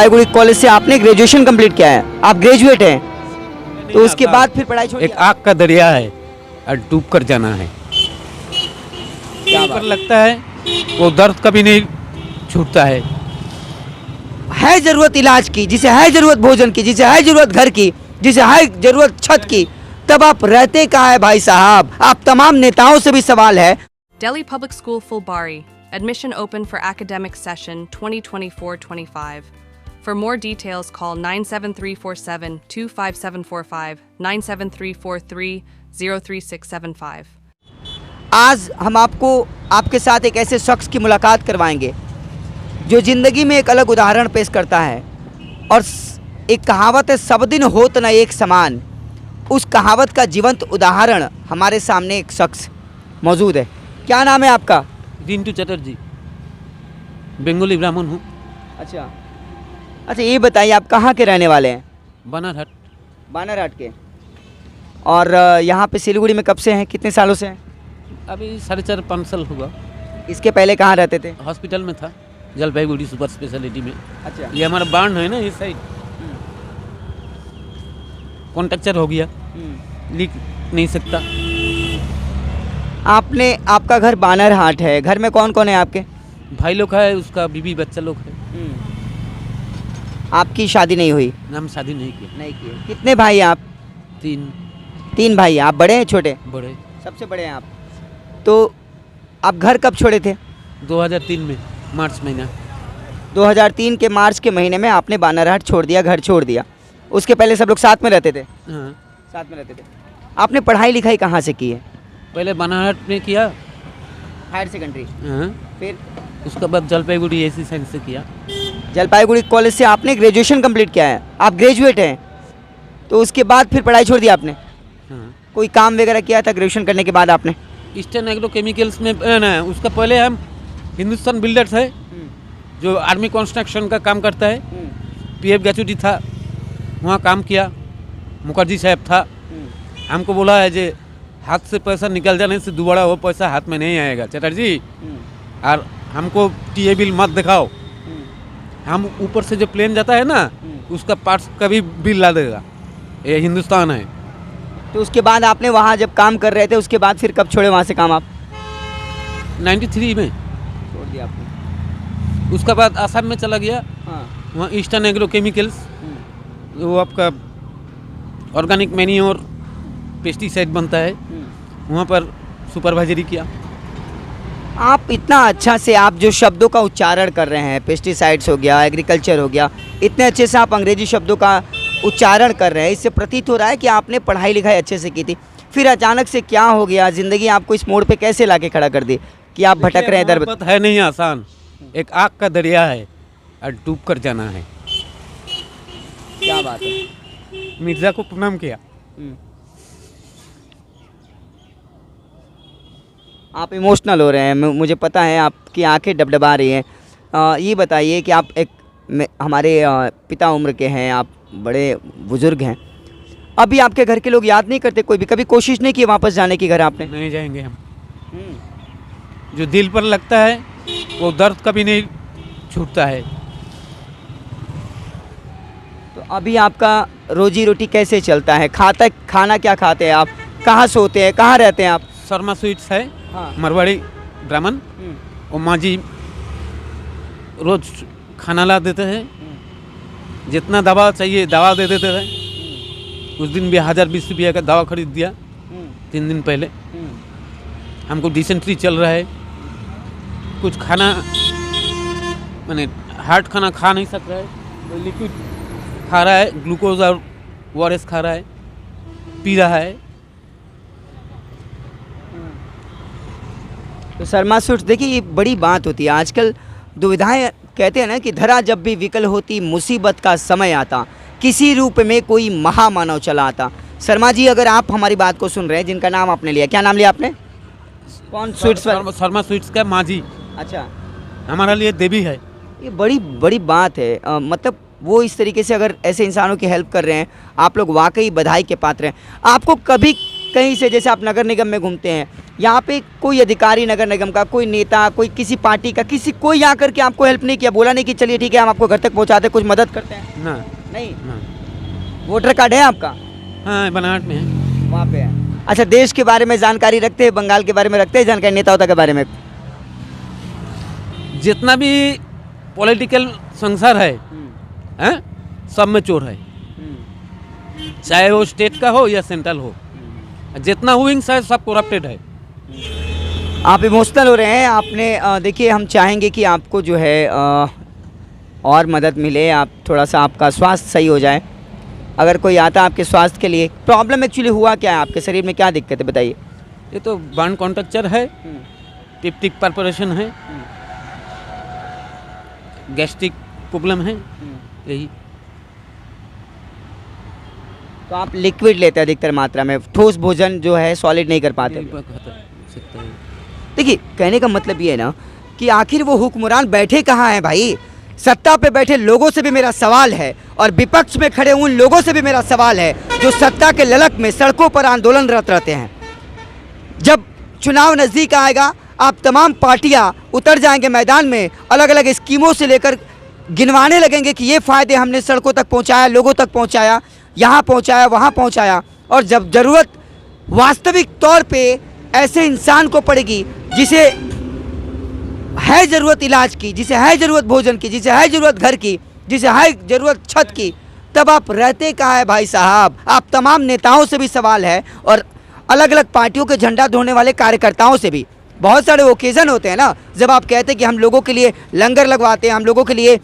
Jalpaiguri college से आपने graduation complete किया है, आप ग्रेजुएट हैं, तो उसके बाद फिर पढ़ाई छोड़ी? एक आग का दरिया है और डूब कर जाना है। क्या पर लगता है वो दर्द कभी नहीं छूटता है जरूरत इलाज की, जिसे है जरूरत भोजन की, जिसे है जरूरत घर की, जिसे है जरूरत छत की, तब आप रहते कहाँ है भाई साहब? आप तमाम नेताओं से भी सवाल है। Delhi Public School Fulbari. Admission open for academic session 2024-25. For more details, call 97347-25745, 97343-03675. आज हम आपको आपके साथ एक ऐसे शख्स की मुलाकात करवाएंगे जो ज़िंदगी में एक अलग उदाहरण पेश करता है। और एक कहावत है, सब दिन होत न एक समान। उस कहावत का जीवंत उदाहरण हमारे सामने एक शख्स मौजूद है। क्या नाम है आपका? रिंटू चटर्जी, बंगाली ब्राह्मण हूँ। अच्छा, ये बताइए आप कहाँ के रहने वाले हैं? बानारहाट। बानारहाट के। और यहाँ पे सिलीगुड़ी में कब से हैं, कितने सालों से हैं? अभी 4.5-5 साल हुआ। इसके पहले कहाँ रहते थे? हॉस्पिटल में था, जलपाईगुड़ी सुपर स्पेशलिटी में। अच्छा, ये हमारा बांध है ना, इस साइड कॉन्ट्रैक्चर हो गया, लिख नहीं सकता। आपका घर बानरहाट है, घर में कौन कौन है आपके? भाई लोग है, उसका बीवी बच्चा लोग है। आपकी शादी नहीं हुई? हम शादी नहीं किया। नहीं की। कितने भाई हैं आप? 3 भाई। आप बड़े हैं छोटे? बड़े। सबसे बड़े हैं आप। तो आप घर कब छोड़े थे? 2003 में मार्च महीना। 2003 के मार्च के महीने में आपने बानरहाट छोड़ दिया, घर छोड़ दिया। उसके पहले सब लोग साथ में रहते थे? हाँ, साथ में रहते थे। आपने पढ़ाई लिखाई कहाँ से की है? पहले बानारहाट में किया, हायर सेकेंडरी। हाँ, फिर उसके बाद जलपाईगुड़ी एसी साइंस से किया। जलपाईगुड़ी कॉलेज से आपने ग्रेजुएशन कंप्लीट किया है, आप ग्रेजुएट हैं, तो उसके बाद फिर पढ़ाई छोड़ दी आपने? हाँ, कोई काम वगैरह किया था ग्रेजुएशन करने के बाद आपने? ईस्टर्न एग्रो केमिकल्स में ना, उसका पहले हम हिंदुस्तान बिल्डर्स है जो आर्मी कंस्ट्रक्शन का काम करता है, पीएफ ग्रेचुटी था, वहाँ काम किया। मुखर्जी साहब था, हमको बोला है जे हाथ से पैसा निकल जाने से दोबारा वो पैसा हाथ में नहीं आएगा चटर्जी, और हमको टीए बिल मत दिखाओ, हम ऊपर से जो प्लेन जाता है ना उसका पार्ट्स का भी बिल ला देगा, ये हिंदुस्तान है। तो उसके बाद आपने वहाँ जब काम कर रहे थे, उसके बाद फिर कब छोड़े वहाँ से काम आप? 93 में छोड़ दिया आपने। उसका बाद आसाम में चला गया, हाँ। वहाँ ईस्टर्न एग्रो केमिकल्स, वो आपका ऑर्गेनिक मैन्योर पेस्टिसाइड बनता है, वहाँ पर सुपरवाइजरी किया। आप इतना अच्छा से आप जो शब्दों का उच्चारण कर रहे हैं, पेस्टिसाइड्स हो गया, एग्रीकल्चर हो गया, इतने अच्छे से आप अंग्रेजी शब्दों का उच्चारण कर रहे हैं, इससे प्रतीत हो रहा है कि आपने पढ़ाई लिखाई अच्छे से की थी। फिर अचानक से क्या हो गया, ज़िंदगी आपको इस मोड़ पे कैसे लाके खड़ा कर दी कि आप भटक रहे हैं इधर? मोहब्बत है नहीं आसान, एक आग का दरिया है और डूब कर जाना है। क्या बात है। मिर्जा को प्रणाम किया। आप इमोशनल हो रहे हैं, मुझे पता है, आपकी आंखें डबडबा रही हैं। ये बताइए कि आप हमारे पिता उम्र के हैं, आप बड़े बुजुर्ग हैं, अभी आपके घर के लोग याद नहीं करते? कोई भी कभी कोशिश नहीं की वापस जाने की घर आपने? नहीं जाएंगे हम। जो दिल पर लगता है वो दर्द कभी नहीं छूटता है। तो अभी आपका रोजी रोटी कैसे चलता है? खाना क्या खाते हैं आप? कहाँ सोते हैं, कहाँ रहते हैं आप? शर्मा स्वीट्स है, हाँ। मरवाड़ी ब्राह्मण, और माँ जी रोज खाना ला देते हैं, जितना दवा चाहिए दवा दे देते हैं। उस दिन भी 1020 रुपया का दवा खरीद दिया 3 दिन पहले। हमको डिसेंट्री चल रहा है, कुछ खाना मैंने हार्ड खाना खा नहीं सक रहा है, तो लिक्विड खा रहा है, ग्लूकोज और ORS खा रहा है, पी रहा है। तो शर्मा स्वीट्स, देखिए ये बड़ी बात होती है आजकल। दुविधाएं, कहते हैं ना कि धरा जब भी विकल होती, मुसीबत का समय आता, किसी रूप में कोई महामानव चला आता। शर्मा जी, अगर आप हमारी बात को सुन रहे हैं, जिनका नाम आपने लिया, क्या नाम लिया आपने? कौन स्वीट्स? शर्मा स्वीट्स का माँ जी अच्छा, हमारा लिए देवी है। ये बड़ी बड़ी बात है। मतलब वो इस तरीके से अगर ऐसे इंसानों की हेल्प कर रहे हैं, आप लोग वाकई बधाई के पात्र हैं। आपको कभी कहीं से, जैसे आप नगर निगम में घूमते हैं, यहाँ पे कोई अधिकारी नगर निगम का, कोई नेता, कोई किसी पार्टी का, कोई यहाँ करके आपको हेल्प नहीं किया, बोला नहीं कि चलिए ठीक है हम आपको घर तक पहुँचाते, कुछ मदद करते हैं? ना नहीं। ना। वोटर कार्ड है आपका? हाँ, बनाहट में है। वहाँ पे है। अच्छा, देश के बारे में जानकारी रखते हैं, बंगाल के बारे में रखते हैं जानकारी, नेता होता के बारे में? जितना भी पॉलिटिकल संसार है, हैं, सब में चोर है, चाहे वो स्टेट का हो या सेंट्रल हो। जितना विंग्स है सब करप्टेड है। आप इमोशनल हो रहे हैं। आपने देखिए, हम चाहेंगे कि आपको जो है और मदद मिले, आप थोड़ा सा आपका स्वास्थ्य सही हो जाए। अगर कोई आता आपके स्वास्थ्य के लिए, प्रॉब्लम एक्चुअली हुआ क्या है, आपके शरीर में क्या दिक्कत है बताइए? ये तो बर्न कॉन्ट्रक्चर है, टिप परफोरेशन है, गैस्ट्रिक प्रॉब्लम है, यही। तो आप लिक्विड लेते हैं अधिकतर मात्रा में, ठोस भोजन जो है सॉलिड नहीं कर पाते? देखिए, कहने का मतलब ये है ना कि आखिर वो हुक्मरान बैठे कहाँ हैं भाई? सत्ता पे बैठे लोगों से भी मेरा सवाल है, और विपक्ष में खड़े उन लोगों से भी मेरा सवाल है जो सत्ता के ललक में सड़कों पर आंदोलनरत रहते हैं। जब चुनाव नज़दीक आएगा, आप तमाम पार्टियां उतर जाएंगे मैदान में, अलग अलग स्कीमों से लेकर गिनवाने लगेंगे कि ये फ़ायदे हमने सड़कों तक पहुंचाया, लोगों तक पहुंचाया, यहाँ पहुंचाया, वहाँ पहुंचाया। और जब ज़रूरत वास्तविक तौर पे ऐसे इंसान को पड़ेगी जिसे है ज़रूरत इलाज की, जिसे है ज़रूरत भोजन की, जिसे है ज़रूरत घर की, जिसे है ज़रूरत छत की, तब आप रहते कहाँ है भाई साहब? आप तमाम नेताओं से भी सवाल है, और अलग अलग पार्टियों के झंडा ढोने वाले कार्यकर्ताओं से भी। बहुत सारे ओकेज़न होते हैं ना, जब आप कहते हैं कि हम लोगों के लिए लंगर लगवाते हैं, हम लोगों के लिए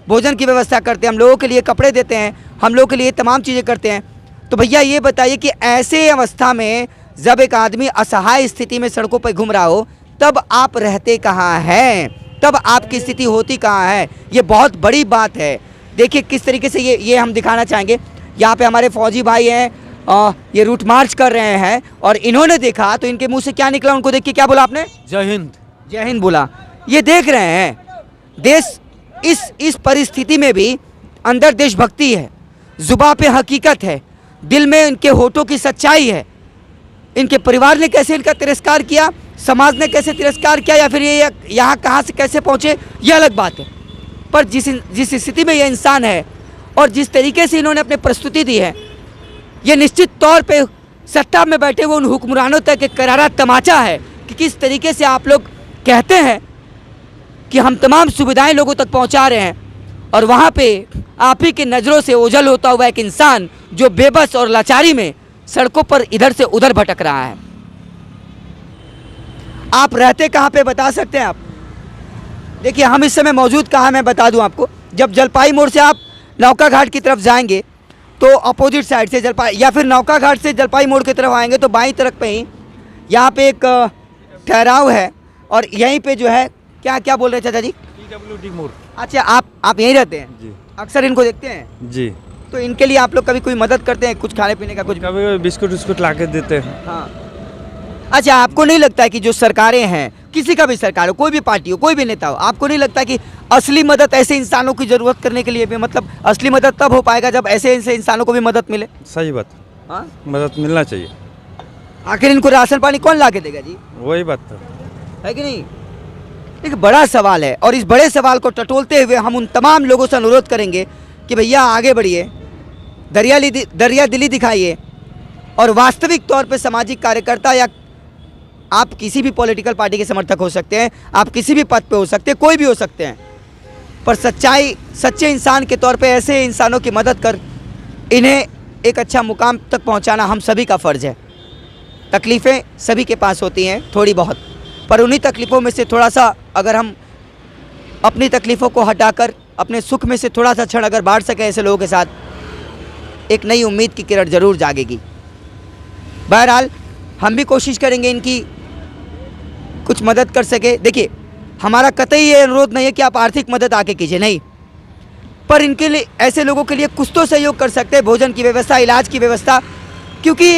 भोजन की व्यवस्था करते हैं, हम लोगों के लिए कपड़े देते हैं, हम लोगों के लिए तमाम चीज़ें करते हैं। तो भैया ये बताइए कि ऐसे अवस्था में जब एक आदमी असहाय स्थिति में सड़कों पर घूम रहा हो, तब आप रहते कहाँ हैं? तब आपकी स्थिति होती कहाँ है? ये बहुत बड़ी बात है। देखिए किस तरीके से ये हम दिखाना चाहेंगे। यहाँ पे हमारे फौजी भाई हैं, ये रूट मार्च कर रहे हैं, और इन्होंने देखा तो इनके मुंह से क्या निकला, उनको देख के क्या बोला आपने? जय हिंद। जय हिंद बोला। ये देख रहे हैं देश इस परिस्थिति में भी अंदर देशभक्ति है, जुबां पे हकीकत है, दिल में इनके होठों की सच्चाई है। इनके परिवार ने कैसे इनका तिरस्कार किया, समाज ने कैसे तिरस्कार किया, या फिर ये यहाँ कहाँ से कैसे पहुँचे, ये अलग बात है। पर जिस स्थिति में ये इंसान है और जिस तरीके से इन्होंने अपनी प्रस्तुति दी है, ये निश्चित तौर पे सत्ता में बैठे हुए उन हुक्मरानों तक एक करारा तमाचा है कि किस तरीके से आप लोग कहते हैं कि हम तमाम सुविधाएं लोगों तक पहुंचा रहे हैं, और वहाँ पे आप ही की नज़रों से ओझल होता हुआ एक इंसान जो बेबस और लाचारी में सड़कों पर इधर से उधर भटक रहा है। आप रहते कहाँ पे बता सकते हैं आप? देखिए हम इस समय मौजूद कहाँ, मैं बता दूं आपको। जब जलपाई मोड़ से आप नौका घाट की तरफ जाएंगे तो अपोजिट साइड से जलपाई, या फिर नौका घाट से जलपाई मोड़ की तरफ आएंगे तो बाईं तरफ पे ही यहाँ पे एक ठहराव है, और यहीं पे जो है क्या बोल रहे हैं चाचा जी? PWD मोड़। अच्छा, आप यहीं रहते हैं जी। अक्सर इनको देखते हैं जी। तो इनके लिए आप लोग कभी कोई मदद करते हैं, कुछ खाने पीने का कुछ? कभी बिस्कुट विस्कुट ला के देते हैं। हाँ। अच्छा, आपको नहीं लगता है कि जो सरकारें हैं, किसी का भी सरकार हो, कोई भी पार्टी हो, कोई भी नेता हो, आपको नहीं लगता कि असली मदद ऐसे इंसानों की ज़रूरत करने के लिए भी, मतलब असली मदद तब हो पाएगा जब ऐसे इंसानों को भी मदद मिले? सही बात। हाँ, मदद मिलना चाहिए। आखिर इनको राशन पानी कौन ला के देगा जी? वही बात तो है कि नहीं? एक बड़ा सवाल है, और इस बड़े सवाल को टटोलते हुए हम उन तमाम लोगों से अनुरोध करेंगे कि भैया आगे बढ़िए, दरिया दिली दिखाइए, और वास्तविक तौर पे सामाजिक कार्यकर्ता, या आप किसी भी पॉलिटिकल पार्टी के समर्थक हो सकते हैं, आप किसी भी पद पे हो सकते हैं, कोई भी हो सकते हैं, पर सच्चे इंसान के तौर पे ऐसे इंसानों की मदद कर इन्हें एक अच्छा मुकाम तक पहुंचाना हम सभी का फ़र्ज़ है। तकलीफ़ें सभी के पास होती हैं थोड़ी बहुत, पर उन्हीं तकलीफ़ों में से थोड़ा सा अगर हम अपनी तकलीफ़ों को हटाकर अपने सुख में से थोड़ा सा क्षण अगर बांट सकें ऐसे लोगों के साथ, एक नई उम्मीद की किरण ज़रूर जागेगी। बहरहाल हम भी कोशिश करेंगे इनकी कुछ मदद कर सके। देखिए हमारा कतई ये अनुरोध नहीं है कि आप आर्थिक मदद आके कीजिए, नहीं, पर इनके लिए, ऐसे लोगों के लिए कुछ तो सहयोग कर सकते हैं, भोजन की व्यवस्था, इलाज की व्यवस्था, क्योंकि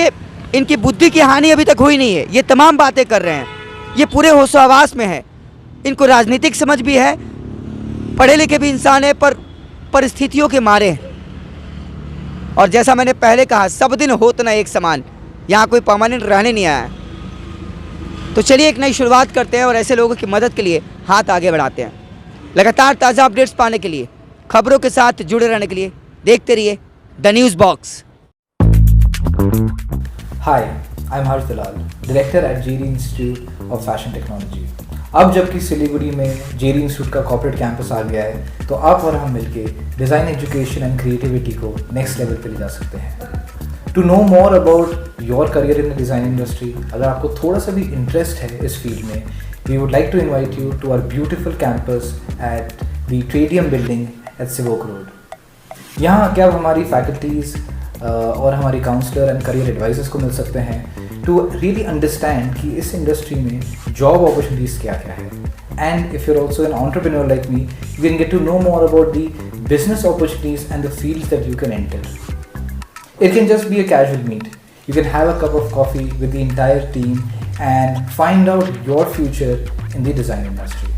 इनकी बुद्धि की हानि अभी तक हुई नहीं है। ये तमाम बातें कर रहे हैं, ये पूरे होशोहवास में है, इनको राजनीतिक समझ भी है, पढ़े लिखे भी इंसान है, पर परिस्थितियों के मारे हैं। और जैसा मैंने पहले कहा, सब दिन होत न एक समान, यहाँ कोई परमानेंट रहने नहीं आया है। तो चलिए एक नई शुरुआत करते हैं और ऐसे लोगों की मदद के लिए हाथ आगे बढ़ाते हैं। लगातार ताज़ा अपडेट्स पाने के लिए, खबरों के साथ जुड़े रहने के लिए देखते रहिए the news box. Hi, I'm Harsh Dalal, Director at JD Institute of Fashion Technology. अब जबकि सिलीगुड़ी में JD Institute का कॉर्पोरेट कैंपस आ गया है, तो आप और हम मिलके डिज़ाइन एजुकेशन एंड क्रिएटिविटी को नेक्स्ट लेवल पे ले जा सकते हैं। To know more about your career in the design industry, अगर आपको थोड़ा सा भी इंटरेस्ट है इस फील्ड में, we would like to invite you to our beautiful campus at the Tradium building at Sevoke road. यहाँ आके आप हमारी फैकल्टीज़ और हमारी काउंसलर एंड करियर एडवाइजर्स को मिल सकते हैं टू रियली अंडरस्टैंड कि इस इंडस्ट्री में जॉब अपॉर्चुनिटीज़ क्या क्या है। And if you're also an entrepreneur like me, you can get to know more about the business opportunities and the fields that you can enter. It can just be a casual meet. You can have a cup of coffee with the entire team and find out your future in the design industry.